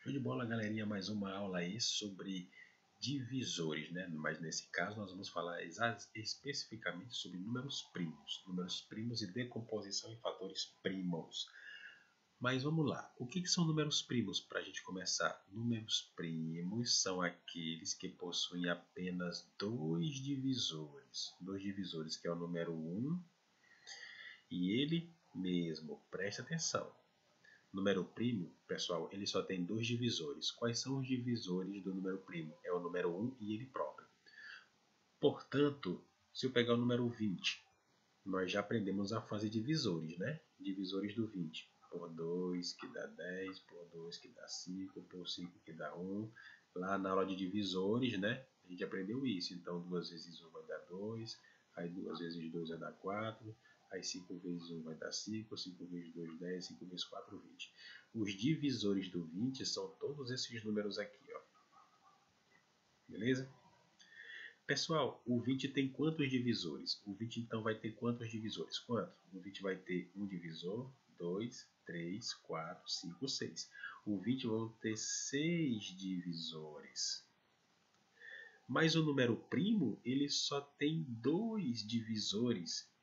Show de bola, galerinha, mais uma aula aí sobre divisores, né? Mas nesse caso nós vamos falar especificamente sobre números primos e decomposição em fatores primos. Mas vamos lá, o que são números primos para a gente começar? Números primos são aqueles que possuem apenas dois divisores que é o número 1 e ele mesmo, preste atenção. Número primo, pessoal, ele só tem dois divisores. Quais são os divisores do número primo? É o número 1 e ele próprio. Portanto, se eu pegar o número 20, nós já aprendemos a fazer divisores, né? Divisores do 20. Por 2 que dá 10, por 2 que dá 5, por 5 que dá 1. Lá na aula de divisores, né? A gente aprendeu isso. Então, 2 vezes 1 vai dar 2, aí 2 vezes 2 vai dar 4. Aí 5 vezes 1 vai dar 5, 5 vezes 2, 10, 5 vezes 4, 20. Os divisores do 20 são todos esses números aqui, ó. Beleza? Pessoal, o 20 tem quantos divisores? O 20 então vai ter quantos divisores? Quanto? O 20 vai ter um divisor, 2, 3, 4, 5, 6. O 20 vai ter 6 divisores. Mas o número primo, ele só tem 2 divisores,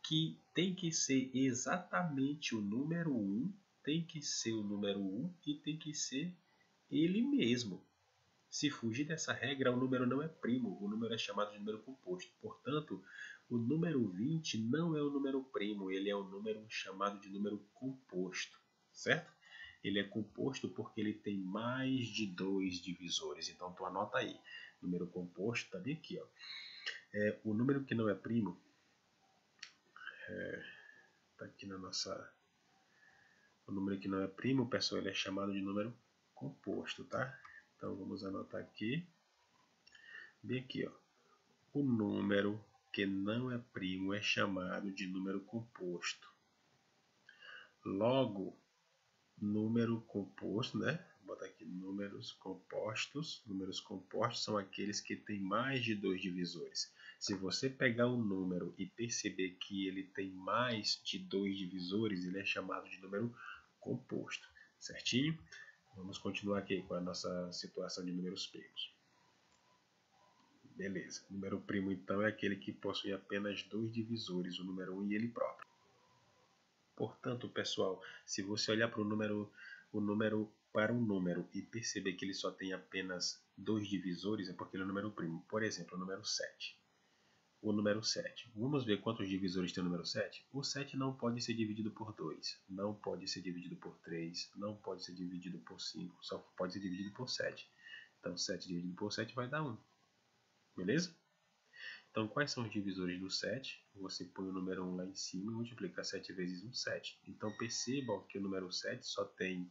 que tem que ser exatamente o número 1, tem que ser o número 1 e tem que ser ele mesmo. Se fugir dessa regra, o número não é primo, o número é chamado de número composto. Portanto, o número 20 não é o número primo, ele é o número chamado de número composto, certo? Ele é composto porque ele tem mais de 2 divisores. Então, tu anota aí. Número composto está bem aqui, ó. O número que não é primo tá aqui na nossa... O número que não é primo, pessoal, ele é chamado de número composto, tá? Então vamos anotar aqui. Bem aqui, ó. O número que não é primo é chamado de número composto. Logo, número composto, né? Vou botar aqui números compostos. Números compostos são aqueles que têm mais de 2 divisores. Se você pegar um número e perceber que ele tem mais de 2 divisores, ele é chamado de número composto, certinho? Vamos continuar aqui com a nossa situação de números primos. Beleza, número primo então é aquele que possui apenas 2 divisores, o número 1 e ele próprio. Portanto, pessoal, se você olhar para um número e perceber que ele só tem apenas 2 divisores, é porque ele é um número primo. Por exemplo, o número 7. O número 7. Vamos ver quantos divisores tem o número 7? O 7 não pode ser dividido por 2, não pode ser dividido por 3, não pode ser dividido por 5, só pode ser dividido por 7. Então, 7 dividido por 7 vai dar 1. Beleza? Então, quais são os divisores do 7? Você põe o número 1 lá em cima e multiplica 7 vezes 1, 7. Então, percebam que o número 7 só tem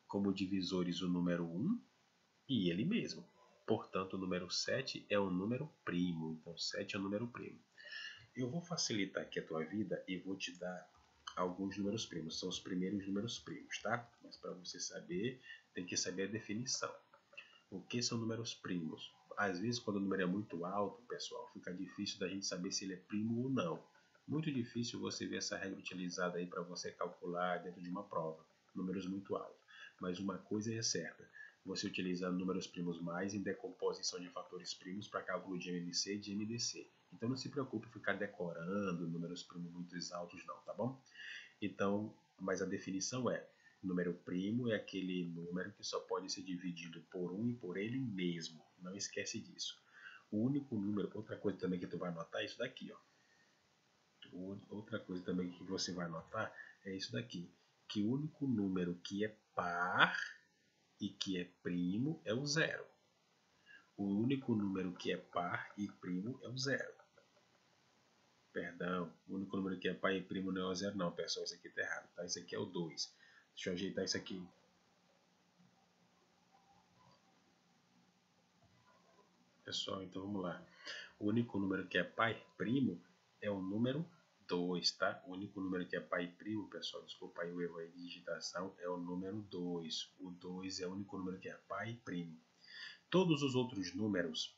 como divisores o número 1 e ele mesmo. Portanto, o número 7 é um número primo. Então, 7 é um número primo. Eu vou facilitar aqui a tua vida e vou te dar alguns números primos. São os primeiros números primos, tá? Mas para você saber, tem que saber a definição. O que são números primos? Às vezes, quando o número é muito alto, pessoal, fica difícil da gente saber se ele é primo ou não. Muito difícil você ver essa regra utilizada aí para você calcular dentro de uma prova. Números muito altos. Mas uma coisa é certa. Você utiliza números primos mais em decomposição de fatores primos para cálculo de MMC e de MDC. Então não se preocupe em ficar decorando números primos muito altos não, tá bom? Então, mas a definição é: número primo é aquele número que só pode ser dividido por 1 e por ele mesmo. Não esquece disso. O único número, outra coisa também que tu vai anotar é isso daqui, ó. Outra coisa também que você vai anotar é isso daqui, que o único número que é par e que é primo é o 0. O único número que é par e primo é o 0. Perdão, o único número que é par e primo não é o 0 não, pessoal, isso aqui tá errado, tá? Isso aqui é o 2. Deixa eu ajeitar isso aqui. Pessoal, então vamos lá. O único número que é par e primo é o número 2, tá? O único número que é par e primo, pessoal, desculpa aí o erro aí de digitação, é o número 2. O 2 é o único número que é par e primo. Todos os outros números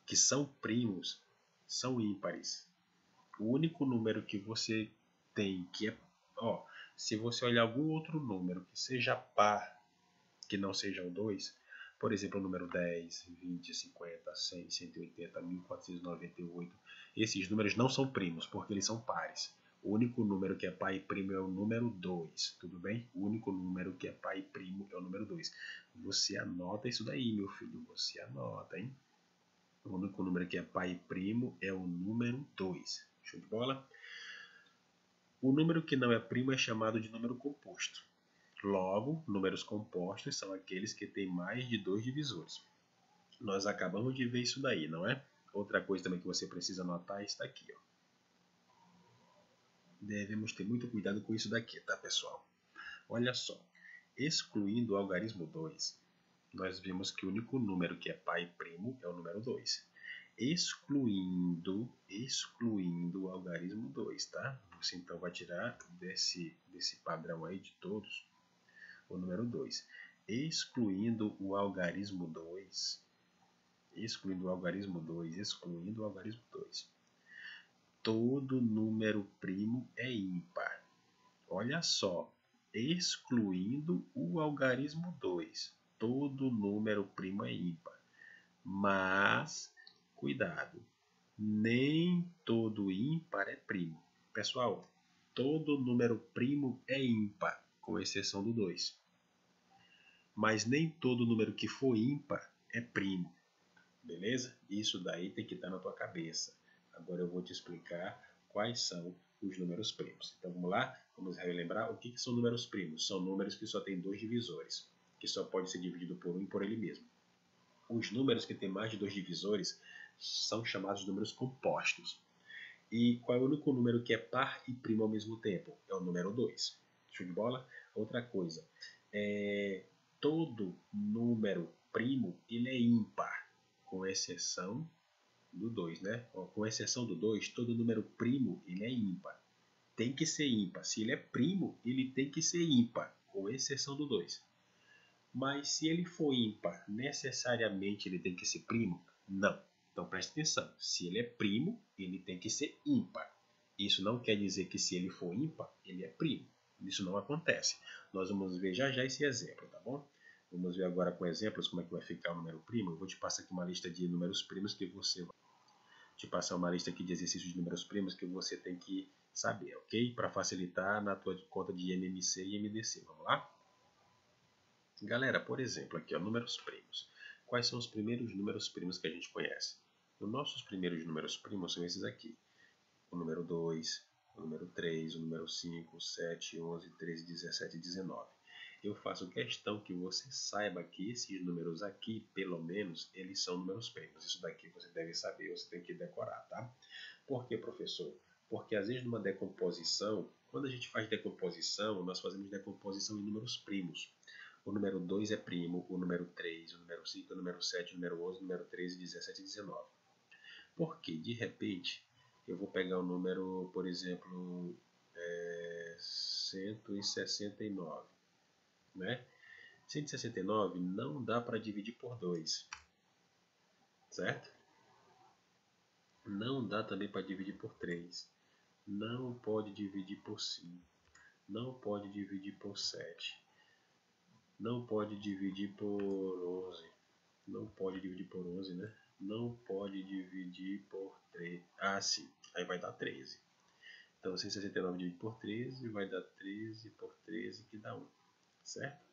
que são primos são ímpares. O único número que você tem que é... se você olhar algum outro número que seja par que não sejam 2, por exemplo, o número 10, 20, 50, 100, 180, 1498, esses números não são primos, porque eles são pares. O único número que é par e primo é o número 2, tudo bem? O único número que é par e primo é o número 2. Você anota isso daí, meu filho, você anota, hein? O único número que é par e primo é o número 2. Show de bola? O número que não é primo é chamado de número composto. Logo, números compostos são aqueles que têm mais de 2 divisores. Nós acabamos de ver isso daí, não é? Outra coisa também que você precisa anotar está aqui, ó. Devemos ter muito cuidado com isso daqui, tá, pessoal? Olha só, excluindo o algarismo 2, nós vimos que o único número que é par e primo é o número 2. Excluindo o algarismo 2, tá? Você então vai tirar desse padrão aí de todos o número 2. Excluindo o algarismo 2, todo número primo é ímpar. Olha só, excluindo o algarismo 2, todo número primo é ímpar. Mas, cuidado, nem todo ímpar é primo. Pessoal, todo número primo é ímpar, com exceção do 2. Mas nem todo número que for ímpar é primo. Beleza? Isso daí tem que estar na tua cabeça. Agora eu vou te explicar quais são os números primos. Então vamos lá? Vamos relembrar o que são números primos. São números que só têm 2 divisores, que só pode ser dividido por 1 e por ele mesmo. Os números que têm mais de 2 divisores são chamados de números compostos. E qual é o único número que é par e primo ao mesmo tempo? É o número 2. Show de bola? Outra coisa, todo número primo ele é ímpar, com exceção do 2, né? Com exceção do 2, todo número primo ele é ímpar. Tem que ser ímpar. Se ele é primo, ele tem que ser ímpar, com exceção do 2. Mas se ele for ímpar, necessariamente ele tem que ser primo? Não. Então preste atenção. Se ele é primo, ele tem que ser ímpar. Isso não quer dizer que se ele for ímpar, ele é primo. Isso não acontece. Nós vamos ver já já esse exemplo, tá bom? Vamos ver agora com exemplos como é que vai ficar o número primo. Eu vou te passar aqui uma lista de números primos que você vai te passar uma lista aqui de exercícios de números primos que você tem que saber, ok? Para facilitar na tua conta de MMC e MDC. Vamos lá? Galera, por exemplo, aqui, ó, números primos. Quais são os primeiros números primos que a gente conhece? Os nossos primeiros números primos são esses aqui. O número 2, o número 3, o número 5, 7, 11, 13, 17 e 19. Eu faço questão que você saiba que esses números aqui, pelo menos, eles são números primos. Isso daqui você deve saber, você tem que decorar, tá? Por que, professor? Porque às vezes numa decomposição, quando a gente faz decomposição, nós fazemos decomposição em números primos. O número 2 é primo, o número 3, o número 5, o número 7, o número 11, o número 13, 17 e 19. Porque, de repente, eu vou pegar o número, por exemplo, 169, né? 169 não dá para dividir por 2, certo? Não dá também para dividir por 3. Não pode dividir por 5. Não pode dividir por 7. Não pode dividir por 11. Não pode dividir por 11, né? Não pode dividir por 3. Ah, sim. Aí vai dar 13. Então, 169 dividido por 13 vai dar 13 por 13, que dá 1. Certo?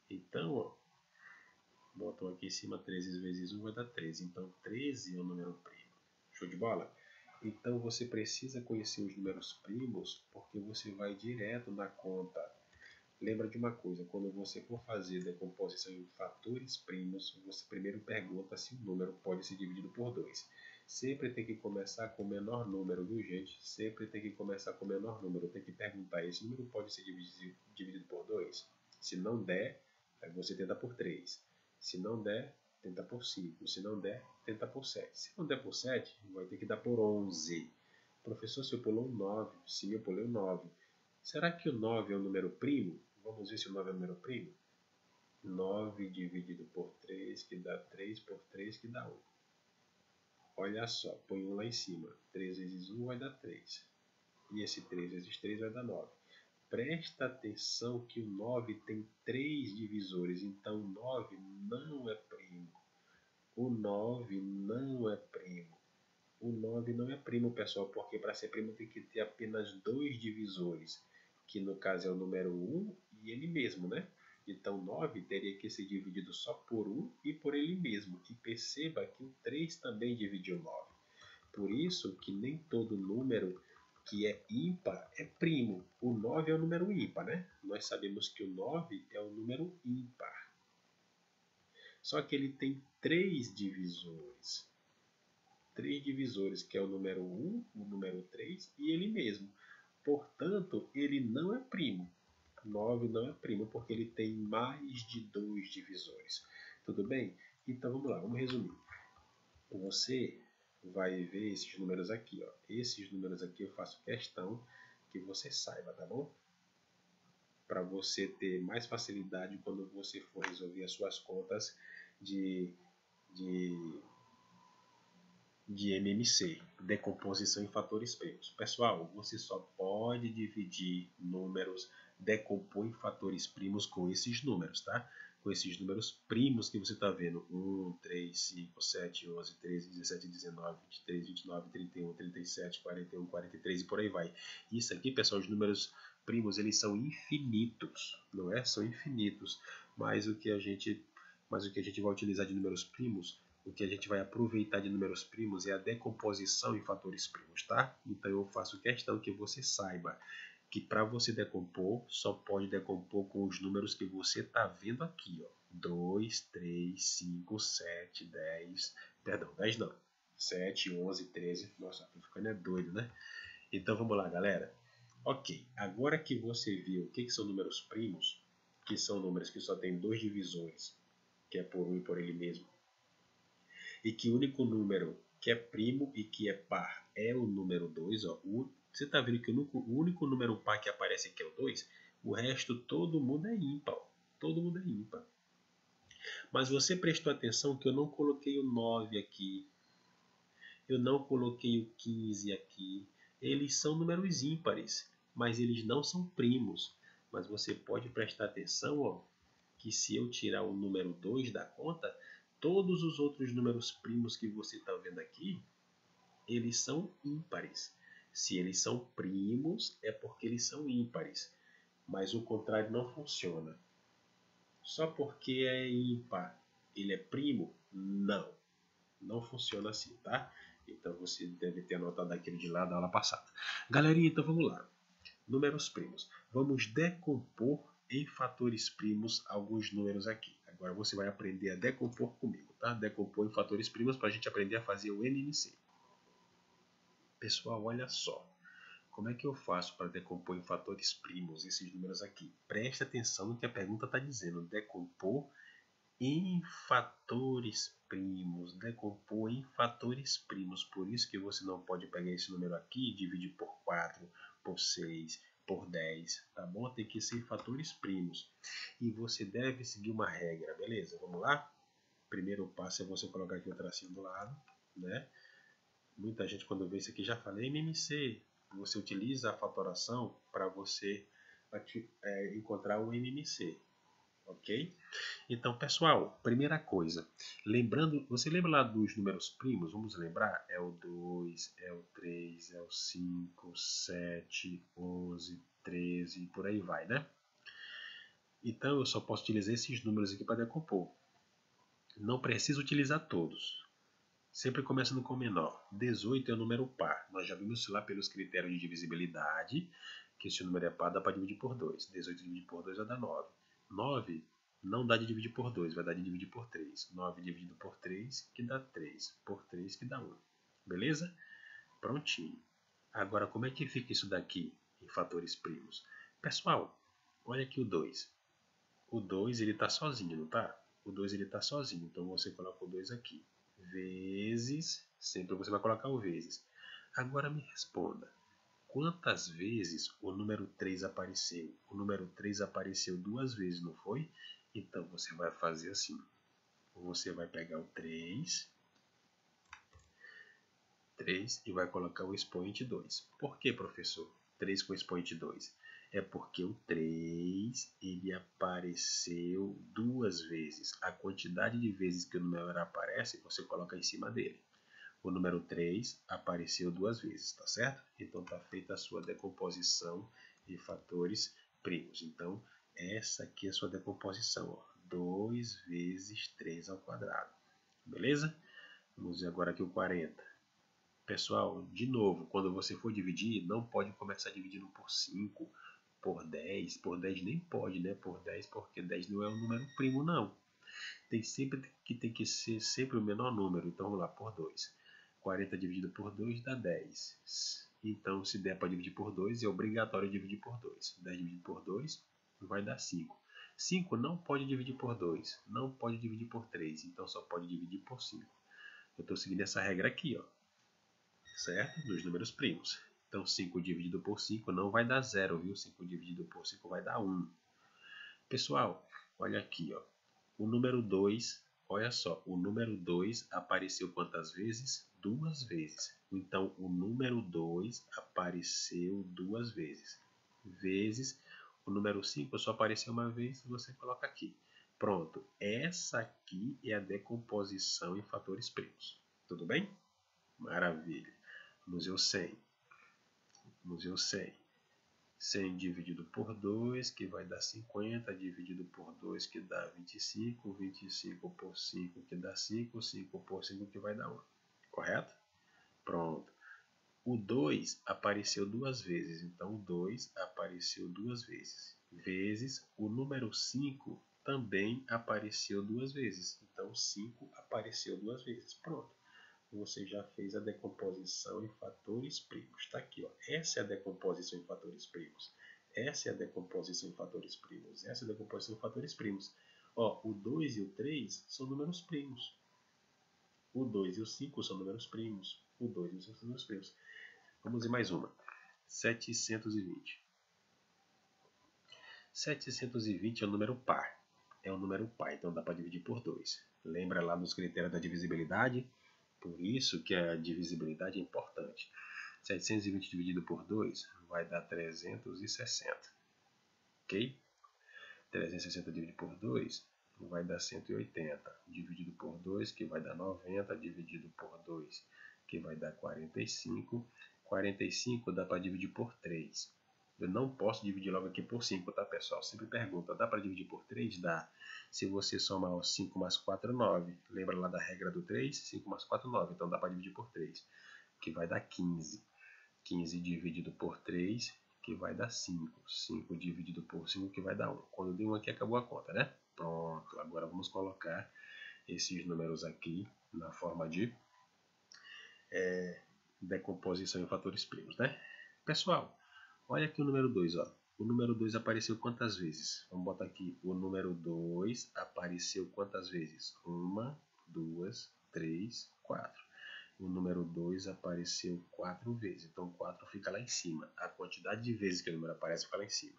Então, ó, botam aqui em cima 13 vezes 1 vai dar 13. Então, 13 é o número primo. Show de bola? Então, você precisa conhecer os números primos porque você vai direto na conta. Lembra de uma coisa, quando você for fazer decomposição em fatores primos, você primeiro pergunta se o número pode ser dividido por 2. Sempre tem que começar com o menor número, viu, gente? Sempre tem que começar com o menor número. Tem que perguntar, esse número pode ser dividido por 2? Se não der, aí você tenta por 3. Se não der, tenta por 5. Se não der, tenta por 7. Se não der por 7, vai ter que dar por 11. Professor, se eu pulou um 9, sim, eu pulei um 9. Será que o 9 é um número primo? Vamos ver se o 9 é um número primo. 9 dividido por 3, que dá 3 por 3, que dá 1. Olha só, põe 1 lá em cima. 3 vezes 1 vai dar 3. E esse 3 vezes 3 vai dar 9. presta atenção que o 9 tem 3 divisores, então 9 não é primo. O 9 não é primo. O 9 não é primo, pessoal, porque para ser primo tem que ter apenas 2 divisores, que no caso é o número 1 e ele mesmo, né? Então 9 teria que ser dividido só por 1 e por ele mesmo. E perceba que o 3 também dividiu 9. Por isso que nem todo número que é ímpar é primo. O 9 é o número ímpar, né? Nós sabemos que o 9 é o número ímpar. Só que ele tem 3 divisores. 3 divisores, que é o número 1, o número 3 e ele mesmo. Portanto, ele não é primo. 9 não é primo, porque ele tem mais de 2 divisores. Tudo bem? Então vamos lá, vamos resumir. Você vai ver esses números aqui. Ó. Esses números aqui eu faço questão que você saiba, tá bom? Para você ter mais facilidade quando você for resolver as suas contas de MMC, decomposição em fatores primos. Pessoal, você só pode dividir números, decompor em fatores primos com esses números, tá? Com esses números primos que você está vendo. 1, 3, 5, 7, 11, 13, 17, 19, 23, 29, 31, 37, 41, 43 e por aí vai. Isso aqui, pessoal, os números primos, eles são infinitos, não é? São infinitos. Mas o que a gente vai utilizar de números primos, o que a gente vai aproveitar de números primos é a decomposição em fatores primos, tá? Então eu faço questão que você saiba que para você decompor, só pode decompor com os números que você está vendo aqui, ó. 2, 3, 5, 7, 10, perdão, 10 não, 7, 11, 13, nossa, tô ficando doido, né? Então vamos lá, galera. Ok, agora que você viu o que são números primos, que são números que só tem 2 divisores, que é por 1 e por ele mesmo, e que o único número que é primo e que é par é o número 2. Ó. Você está vendo que o único número par que aparece aqui é o 2? O resto todo mundo é ímpar. Ó. Todo mundo é ímpar. Mas você prestou atenção que eu não coloquei o 9 aqui. Eu não coloquei o 15 aqui. Eles são números ímpares, mas eles não são primos. Mas você pode prestar atenção, ó, que se eu tirar o número 2 da conta, todos os outros números primos que você está vendo aqui, eles são ímpares. Se eles são primos, é porque eles são ímpares. Mas o contrário não funciona. Só porque é ímpar, ele é primo? Não. Não funciona assim, tá? Então você deve ter anotado aquele de lá da aula passada. Galerinha, então vamos lá. Números primos. Vamos decompor em fatores primos alguns números aqui. Agora você vai aprender a decompor comigo, tá? Decompor em fatores primos para a gente aprender a fazer o MMC. Pessoal, olha só. Como é que eu faço para decompor em fatores primos esses números aqui? Preste atenção no que a pergunta está dizendo. Decompor em fatores primos. Decompor em fatores primos. Por isso que você não pode pegar esse número aqui e dividir por 4, por 6, por 10, tá bom? Tem que ser fatores primos. E você deve seguir uma regra, beleza? Vamos lá? Primeiro passo é você colocar aqui o tracinho do lado, né? Muita gente quando vê isso aqui já fala MMC. Você utiliza a fatoração para você encontrar o MMC, ok? Então, pessoal, primeira coisa, lembrando, você lembra lá dos números primos? Vamos lembrar? É o 2, é o 3, é o 5, 7, 11, 13 e por aí vai, né? Então, eu só posso utilizar esses números aqui para decompor. Não preciso utilizar todos. Sempre começando com o menor. 18 é o número par. Nós já vimos lá pelos critérios de divisibilidade que esse número é par, dá para dividir por 2. 18 dividido por 2 vai dar 9. 9 não dá de dividir por 2, vai dar de dividir por 3. 9 dividido por 3, que dá 3. Por 3, que dá 1. Beleza? Prontinho. Agora, como é que fica isso daqui em fatores primos? Pessoal, olha aqui o 2. O 2 ele está sozinho, não tá? O 2 ele está sozinho, então você coloca o 2 aqui. Vezes, sempre você vai colocar o vezes. Agora me responda, quantas vezes o número 3 apareceu? O número 3 apareceu 2 vezes, não foi? Então você vai fazer assim. Você vai pegar o 3 e vai colocar o expoente 2. Por que, professor? 3 com expoente 2. É porque o 3 ele apareceu duas vezes. A quantidade de vezes que o número aparece, você coloca em cima dele. O número 3 apareceu duas vezes, tá certo? Então está feita a sua decomposição em fatores primos. Então, essa aqui é a sua decomposição, ó. 2 vezes 3 ao quadrado. Beleza? Vamos ver agora aqui o 40. Pessoal, de novo, quando você for dividir, não pode começar dividindo por 5, por 10. Por 10 nem pode, né? Por 10, porque 10 não é um número primo, não. Tem que ser sempre o menor número. Então, vamos lá, por 2. 40 dividido por 2 dá 10. Então, se der para dividir por 2, é obrigatório dividir por 2. 10 dividido por 2 vai dar 5. 5 não pode dividir por 2, não pode dividir por 3, então só pode dividir por 5. Eu estou seguindo essa regra aqui, ó, certo? Dos números primos. Então, 5 dividido por 5 não vai dar 0, viu? 5 dividido por 5 vai dar 1. Pessoal, olha aqui, ó. O número 2, olha só, o número 2 apareceu quantas vezes? Duas vezes. Então, o número 2 apareceu duas vezes. Vezes, o número 5 só apareceu uma vez, você coloca aqui. Pronto, essa aqui é a decomposição em fatores primos. Tudo bem? Maravilha. Vamos ver o 100. Vamos ver o 100. 100 dividido por 2, que vai dar 50, dividido por 2, que dá 25, 25 por 5, que dá 5, 5 por 5, que vai dar 1. Correto? Pronto. O 2 apareceu duas vezes, então o 2 apareceu duas vezes. Vezes o número 5 também apareceu duas vezes, então o 5 apareceu duas vezes. Pronto. Você já fez a decomposição em fatores primos. Está aqui, ó. Essa é a decomposição em fatores primos. Essa é a decomposição em fatores primos. Essa é a decomposição em fatores primos. Ó, o 2 e o 3 são números primos. O 2 e o 5 são números primos. O 2 e o 5 são números primos. Vamos ver mais uma. 720. 720 é um número par. É um número par, então dá para dividir por 2. Lembra lá dos critérios da divisibilidade? Por isso que a divisibilidade é importante. 720 dividido por 2 vai dar 360. Ok? 360 dividido por 2 vai dar 180. Dividido por 2, que vai dar 90. Dividido por 2, que vai dar 45. 45 dá para dividir por 3. Eu não posso dividir logo aqui por 5, tá, pessoal? Sempre pergunta, dá para dividir por 3? Dá. Se você somar os 5 mais 4, 9. Lembra lá da regra do 3? 5 mais 4, 9. Então dá para dividir por 3, que vai dar 15. 15 dividido por 3, que vai dar 5. 5 dividido por 5, que vai dar 1. Quando deu 1 aqui, acabou a conta, né? Pronto. Agora vamos colocar esses números aqui na forma de decomposição em fatores primos, né? Pessoal, olha aqui o número 2, ó. O número 2 apareceu quantas vezes? Vamos botar aqui. O número 2 apareceu quantas vezes? 1, 2, 3, 4. O número 2 apareceu 4 vezes. Então, 4 fica lá em cima. A quantidade de vezes que o número aparece fica lá em cima.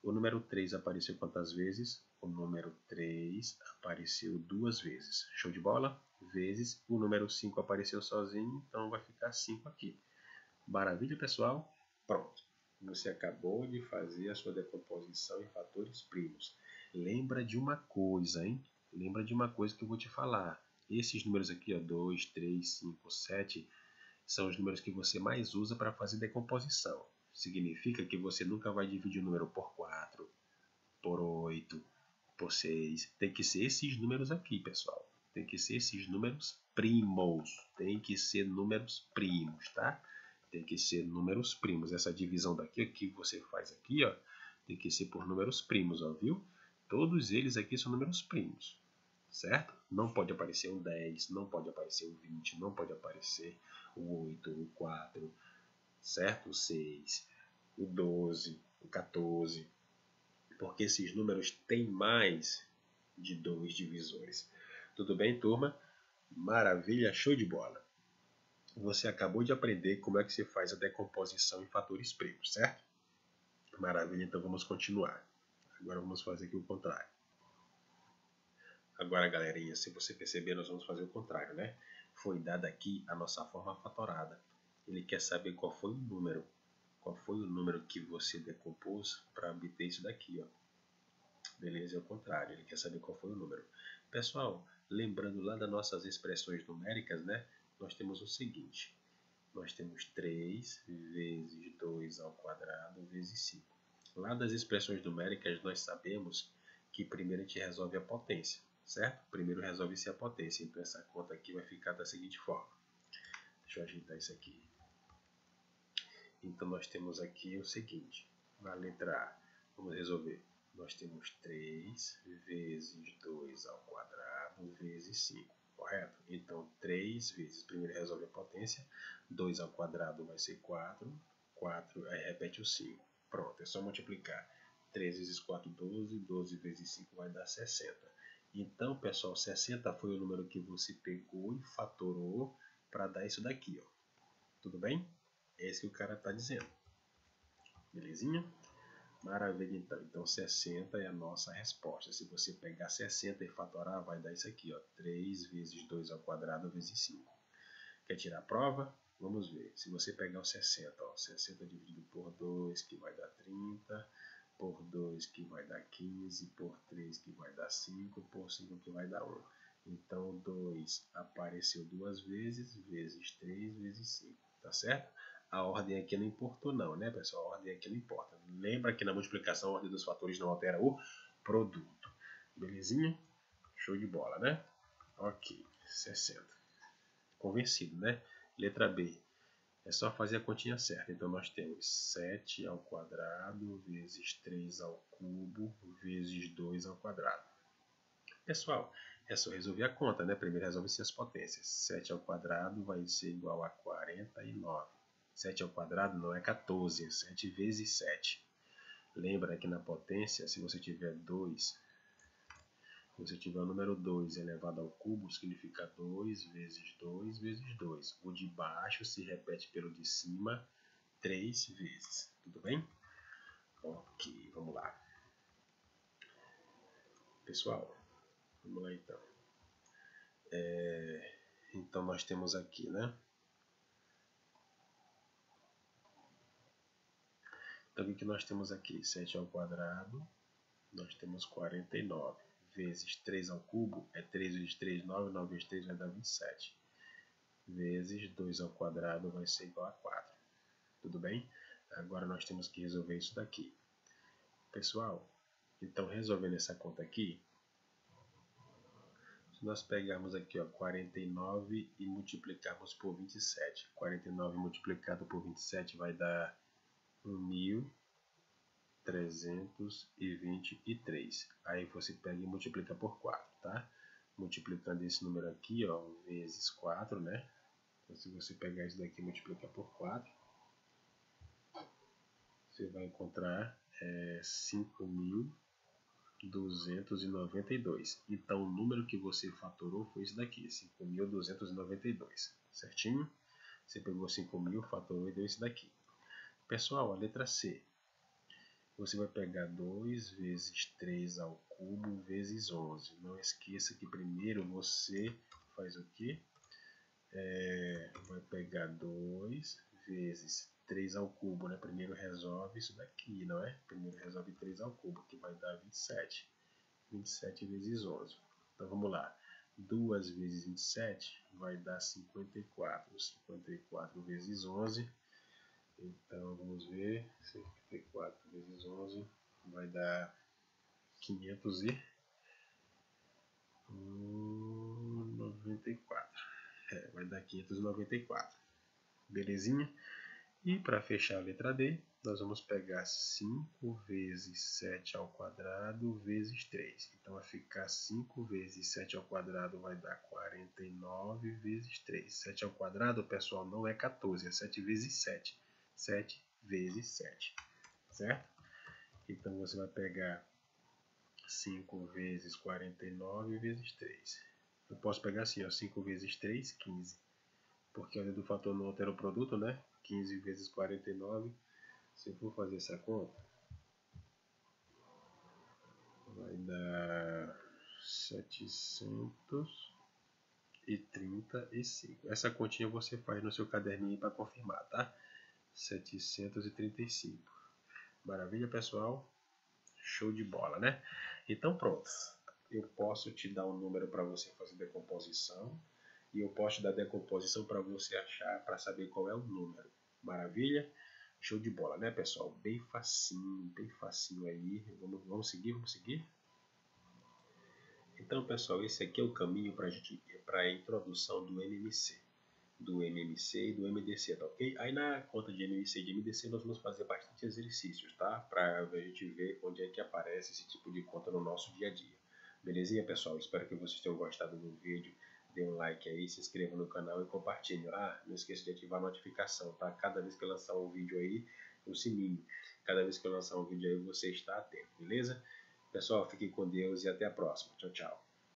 O número 3 apareceu quantas vezes? O número 3 apareceu duas vezes. Show de bola? Vezes. O número 5 apareceu sozinho, então vai ficar 5 aqui. Maravilha, pessoal? Pronto. Você acabou de fazer a sua decomposição em fatores primos. Lembra de uma coisa, hein? Lembra de uma coisa que eu vou te falar. Esses números aqui, ó, 2, 3, 5, 7, são os números que você mais usa para fazer decomposição. Significa que você nunca vai dividir o número por 4, por 8, por 6. Tem que ser esses números aqui, pessoal. Tem que ser esses números primos. Tem que ser números primos, tá? Tem que ser números primos. Essa divisão daqui que você faz aqui, ó, tem que ser por números primos, ó, viu? Todos eles aqui são números primos, certo? Não pode aparecer um 10, não pode aparecer um 20, não pode aparecer o 8, o 4, certo? O 6, o 12, o 14, porque esses números têm mais de 2 divisores. Tudo bem, turma? Maravilha, show de bola! Você acabou de aprender como é que se faz a decomposição em fatores primos, certo? Maravilha, então vamos continuar. Agora vamos fazer aqui o contrário. Agora, galerinha, se você perceber, nós vamos fazer o contrário, né? Foi dada aqui a nossa forma fatorada. Ele quer saber qual foi o número. qual foi o número que você decompôs para obter isso daqui, ó. Beleza, é o contrário, ele quer saber qual foi o número. Pessoal, lembrando lá das nossas expressões numéricas, né? Nós temos o seguinte, nós temos 3 vezes 2 ao quadrado vezes 5. Lá das expressões numéricas, nós sabemos que primeiro a gente resolve a potência, certo? Primeiro resolve-se a potência, então essa conta aqui vai ficar da seguinte forma. Deixa eu ajeitar isso aqui. Então nós temos aqui o seguinte, na letra A, vamos resolver. Nós temos 3 vezes 2 ao quadrado vezes 5, correto? Então 3 vezes, primeiro resolve a potência, 2 ao quadrado vai ser 4, 4, aí repete o 5. Pronto, é só multiplicar. 3 vezes 4, 12, 12 vezes 5 vai dar 60. Então, pessoal, 60 foi o número que você pegou e fatorou para dar isso daqui, ó. Tudo bem? É isso que o cara está dizendo. Belezinha? Maravilha, então. Então, 60 é a nossa resposta. Se você pegar 60 e fatorar, vai dar isso aqui, ó. 3 vezes 2 ao quadrado vezes 5. Quer tirar a prova? Vamos ver. Se você pegar o 60, ó, 60 dividido por 2, que vai dar 30, por 2, que vai dar 15, por 3, que vai dar 5, por 5, que vai dar 1. Então, 2 apareceu duas vezes, vezes 3, vezes 5. Tá certo? A ordem aqui não importou não, né, pessoal? A ordem aqui não importa. Lembra que na multiplicação a ordem dos fatores não altera o produto. Belezinha? Show de bola, né? Ok, 60. Convencido, né? Letra B. É só fazer a continha certa. Então nós temos 7 ao quadrado vezes 3 ao cubo vezes 2 ao quadrado. Pessoal, é só resolver a conta, né? Primeiro resolve-se as potências. 7 ao quadrado vai ser igual a 49. 7 ao quadrado não é 14, é 7 vezes 7. Lembra que na potência, se você tiver 2, se você tiver o número 2 elevado ao cubo, significa 2 vezes 2 vezes 2. O de baixo se repete pelo de cima 3 vezes. Tudo bem? Ok, vamos lá. Pessoal, vamos lá então. Então nós temos aqui, né? Então o que nós temos aqui? 7 ao quadrado, nós temos 49. Vezes 3 ao cubo, é 3 vezes 3, 9, 9 vezes 3 vai dar 27. Vezes 2 ao quadrado vai ser igual a 4. Tudo bem? Agora nós temos que resolver isso daqui. Pessoal, então resolvendo essa conta aqui, se nós pegarmos aqui, ó, 49 e multiplicarmos por 27. 49 multiplicado por 27 vai dar 1.323. Aí você pega e multiplica por 4, tá? Multiplicando esse número aqui, ó, vezes 4, né? Então, se você pegar isso daqui e multiplicar por 4, você vai encontrar 5.292. Então, o número que você fatorou foi esse daqui, 5.292, certinho? Você pegou 5.000, fatorou e deu esse daqui. Pessoal, a letra C. Você vai pegar 2 vezes 3 ao cubo vezes 11. Não esqueça que primeiro você faz o quê? Vai pegar 2 vezes 3 ao cubo, né? Primeiro resolve isso daqui, não é? Primeiro resolve 3 ao cubo, que vai dar 27. 27 vezes 11. Então vamos lá. 2 vezes 27 vai dar 54. 54 vezes 11. Então vamos ver. 54 vezes 11 vai dar 594. Vai dar 594. Belezinha? E para fechar a letra D, nós vamos pegar 5 vezes 7 ao quadrado vezes 3. Então vai ficar 5 vezes 7 ao quadrado vai dar 49 vezes 3. 7 ao quadrado, pessoal, não é 14, é 7 vezes 7. 7 vezes 7, certo? Então você vai pegar 5 vezes 49 vezes 3. Eu posso pegar assim, ó, 5 vezes 3, 15. Porque a ordem do fator não altera o produto, né? 15 vezes 49. Se eu for fazer essa conta, vai dar 735. Essa continha você faz no seu caderninho para confirmar, tá? 735. Maravilha, pessoal? Show de bola, né? Então, pronto. Eu posso te dar um número para você fazer decomposição e eu posso te dar decomposição para você achar, para saber qual é o número. Maravilha? Show de bola, né, pessoal? Bem facinho aí. Vamos seguir? Então, pessoal, esse aqui é o caminho para a introdução do MMC e do MDC, tá ok? Aí na conta de MMC e de MDC nós vamos fazer bastante exercícios, tá? Para a gente ver onde é que aparece esse tipo de conta no nosso dia a dia. Belezinha, pessoal? Espero que vocês tenham gostado do vídeo. Dê um like aí, se inscreva no canal e compartilhe. Ah, não esqueça de ativar a notificação, tá? Cada vez que eu lançar um vídeo aí, o sininho. Cada vez que eu lançar um vídeo aí, você está atento, beleza? Pessoal, fiquem com Deus e até a próxima. Tchau, tchau.